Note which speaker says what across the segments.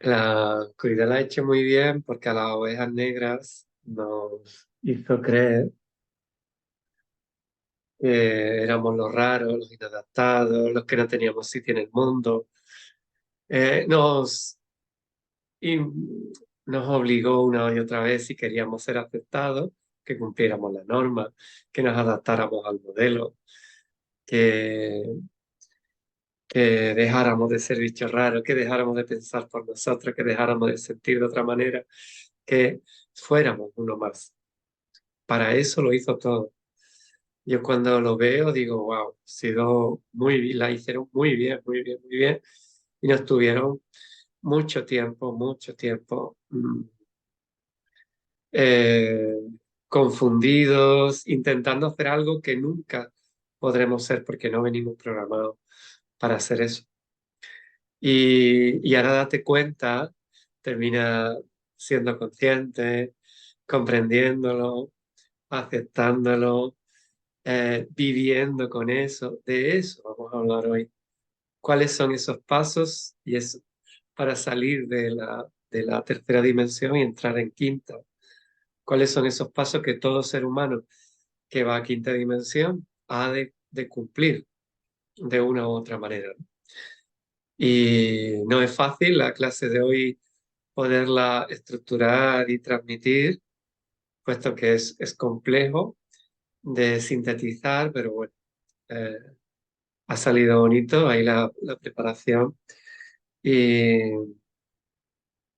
Speaker 1: La oscuridad la ha hecho muy bien porque a las ovejas negras nos hizo creer que éramos los raros, los inadaptados, los que no teníamos sitio en el mundo. Y nos obligó una y otra vez, si queríamos ser aceptados, que cumpliéramos la norma, que nos adaptáramos al modelo, que, que dejáramos de ser bichos raros, que dejáramos de pensar por nosotros, que dejáramos de sentir de otra manera, que fuéramos uno más. Para eso lo hizo todo. Yo cuando lo veo digo, wow, ha sido muy bien, la hicieron muy bien, muy bien, muy bien. Y nos tuvieron mucho tiempo eh, confundidos, intentando hacer algo que nunca podremos ser porque no venimos programados para hacer eso. Y ahora date cuenta, termina siendo consciente, comprendiéndolo, aceptándolo, viviendo con eso. De eso vamos a hablar hoy. ¿Cuáles son esos pasos y es para salir de la tercera dimensión y entrar en quinta? ¿Cuáles son esos pasos que todo ser humano que va a quinta dimensión ha de cumplir de una u otra manera? Y no es fácil la clase de hoy poderla estructurar y transmitir, puesto que es complejo de sintetizar, pero bueno, eh, ha salido bonito ahí la preparación y,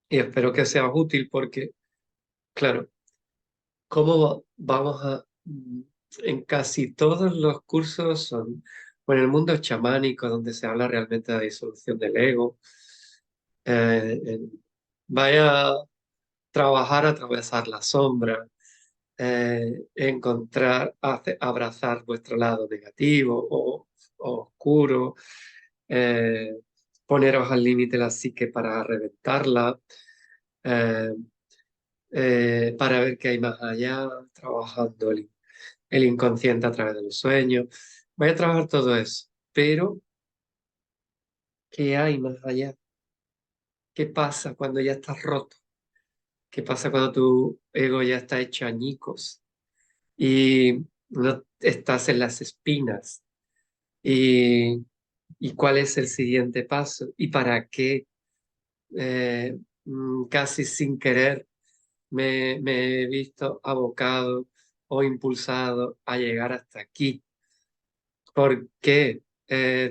Speaker 1: y espero que sea útil porque, claro, ¿cómo vamos a... En casi todos los cursos son, bueno, el mundo chamánico, donde se habla realmente de la disolución del ego, vaya a trabajar, atravesar la sombra, encontrar, abrazar vuestro lado negativo o oscuro, eh, poneros al límite la psique para reventarla, eh, para ver qué hay más allá, trabajando el inconsciente a través de los sueños. Voy a trabajar todo eso, pero ¿qué hay más allá? ¿Qué pasa cuando ya estás roto? ¿Qué pasa cuando tu ego ya está hecho añicos y no estás en las espinas? ¿Y, y cuál es el siguiente paso? ¿Y para qué? Casi sin querer me he visto abocado o impulsado a llegar hasta aquí. Porque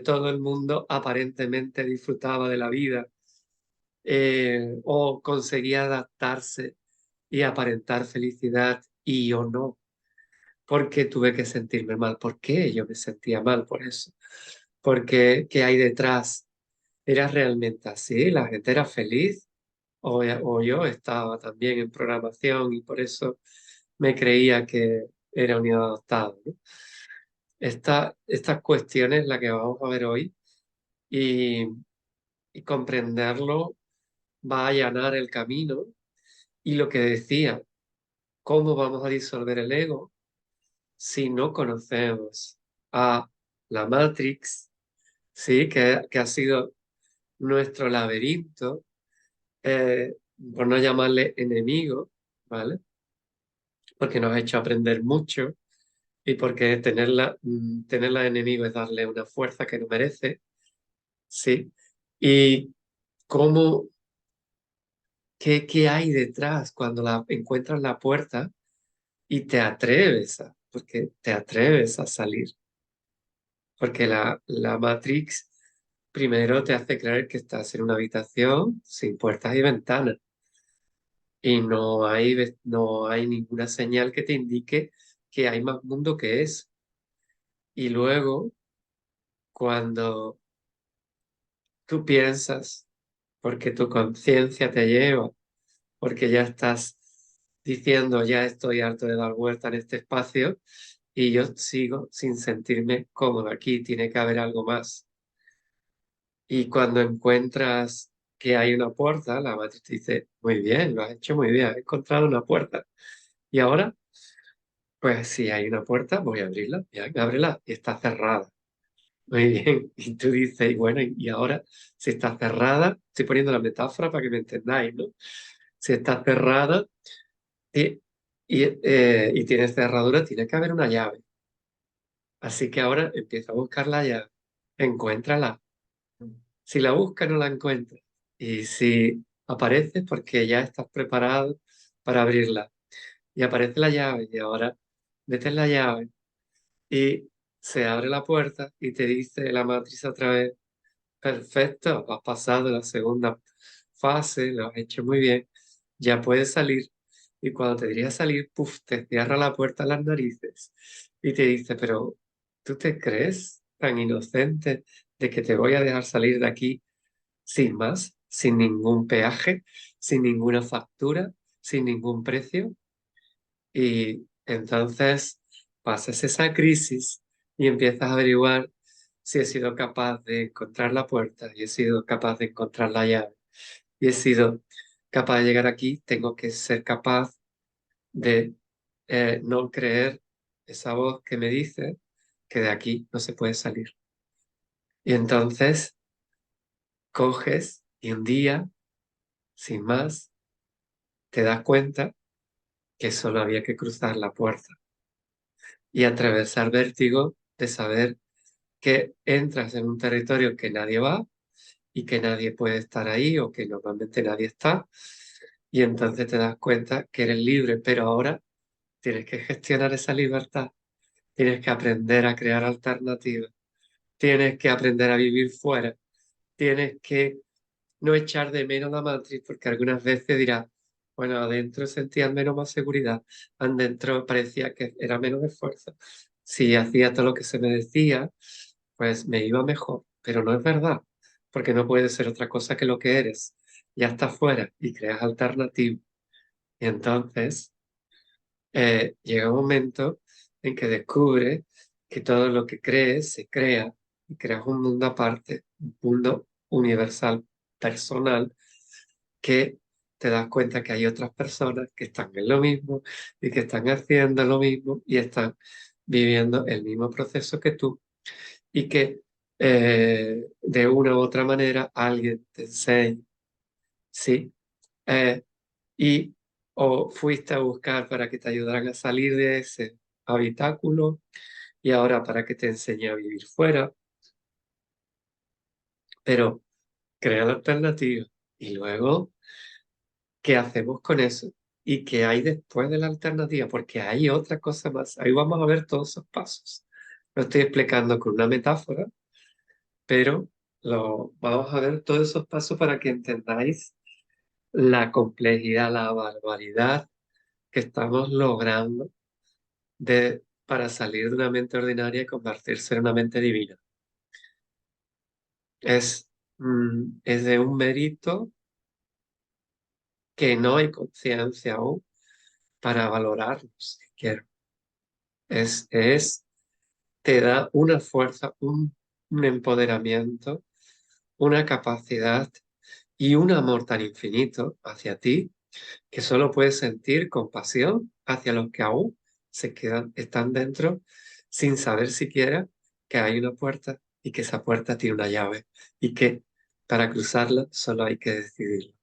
Speaker 1: todo el mundo aparentemente disfrutaba de la vida o conseguía adaptarse y aparentar felicidad y yo no. Porque tuve que sentirme mal. ¿Por qué yo me sentía mal por eso? Porque ¿qué hay detrás? ¿Era realmente así? ¿La gente era feliz? O yo estaba también en programación y por eso me creía que era un adoptado, ¿no? Estas cuestiones, las que vamos a ver hoy, y, y comprenderlo va a allanar el camino. Y lo que decía, ¿cómo vamos a disolver el ego si no conocemos a la Matrix? Sí, que ha sido nuestro laberinto, por no llamarle enemigo, ¿vale? Porque nos ha hecho aprender mucho y porque tenerla de enemigo es darle una fuerza que no merece, ¿sí? Y cómo, qué hay detrás cuando encuentras la puerta y te atreves porque te atreves a salir. Porque la Matrix primero te hace creer que estás en una habitación sin puertas y ventanas y no hay ninguna señal que te indique que hay más mundo que es. Y luego, cuando tú piensas, porque tu conciencia te lleva, porque ya estás diciendo, ya estoy harto de dar vuelta en este espacio y yo sigo sin sentirme cómodo aquí, tiene que haber algo más. Y cuando encuentras que hay una puerta, la matriz te dice, muy bien, lo has hecho muy bien, has encontrado una puerta. Y ahora, pues si hay una puerta, voy a abrirla, bien, ábrela y está cerrada. Muy bien. Y tú dices, y bueno, y ahora, si está cerrada, estoy poniendo la metáfora para que me entendáis, ¿no? Si está cerrada y, y tiene cerradura, tiene que haber una llave. Así que ahora empieza a buscar la llave. Encuéntrala. Si la buscas, no la encuentras. Y si aparece, porque ya estás preparado para abrirla. Y aparece la llave, y ahora metes la llave y se abre la puerta y te dice la matriz otra vez, perfecto, has pasado la segunda fase, lo has hecho muy bien, ya puedes salir. Y cuando te diría salir, puf, te cierra la puerta en las narices y te dice, pero ¿tú te crees tan inocente de que te voy a dejar salir de aquí sin más, sin ningún peaje, sin ninguna factura, sin ningún precio? Y entonces pasas esa crisis y empiezas a averiguar si he sido capaz de encontrar la puerta y he sido capaz de encontrar la llave y he sido capaz de llegar aquí. Tengo que ser capaz de no creer esa voz que me dice que de aquí no se puede salir. Y entonces coges y un día, sin más, te das cuenta que solo había que cruzar la puerta y atravesar vértigo de saber que entras en un territorio que nadie va y que nadie puede estar ahí o que normalmente nadie está, y entonces te das cuenta que eres libre, pero ahora tienes que gestionar esa libertad, tienes que aprender a crear alternativas, tienes que aprender a vivir fuera, tienes que no echar de menos la matriz, porque algunas veces dirás, bueno, adentro sentía al menos más seguridad, adentro parecía que era menos esfuerzo. Si hacía todo lo que se me decía, pues me iba mejor, pero no es verdad, porque no puedes ser otra cosa que lo que eres. Ya estás fuera y creas alternativas. Y entonces llega un momento en que descubres que todo lo que crees se crea y creas un mundo aparte, un mundo universal, personal, que te das cuenta que hay otras personas que están en lo mismo y que están haciendo lo mismo y están viviendo el mismo proceso que tú y que de una u otra manera alguien te enseña, ¿sí? Eh, y o fuiste a buscar para que te ayudaran a salir de ese habitáculo y ahora para que te enseñe a vivir fuera, pero crea la alternativa. Y luego, ¿qué hacemos con eso? ¿Y qué hay después de la alternativa? Porque hay otra cosa más. Ahí vamos a ver todos esos pasos. Lo estoy explicando con una metáfora, pero vamos a ver todos esos pasos para que entendáis la complejidad, la barbaridad que estamos logrando para salir de una mente ordinaria y convertirse en una mente divina. Es de un mérito que no hay conciencia aún para valorarlo siquiera. Es, te da una fuerza, un empoderamiento, una capacidad y un amor tan infinito hacia ti que solo puedes sentir compasión hacia los que aún se quedan, están dentro sin saber siquiera que hay una puerta y que esa puerta tiene una llave y que para cruzarla solo hay que decidirlo.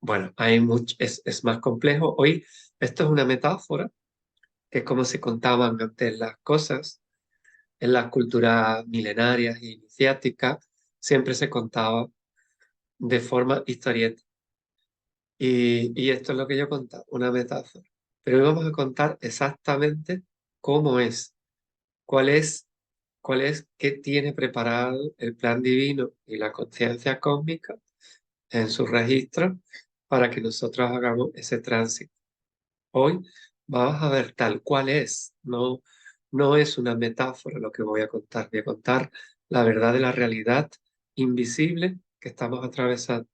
Speaker 1: Bueno, es más complejo. Hoy esto es una metáfora, que es como se contaban antes las cosas. En las culturas milenarias e iniciáticas siempre se contaba de forma historieta. Y esto es lo que yo contaba, una metáfora. Pero hoy vamos a contar exactamente cómo es, cuál es, qué tiene preparado el plan divino y la conciencia cósmica en su registro para que nosotros hagamos ese tránsito. Hoy vamos a ver tal cual es, no es una metáfora lo que voy a contar la verdad de la realidad invisible que estamos atravesando.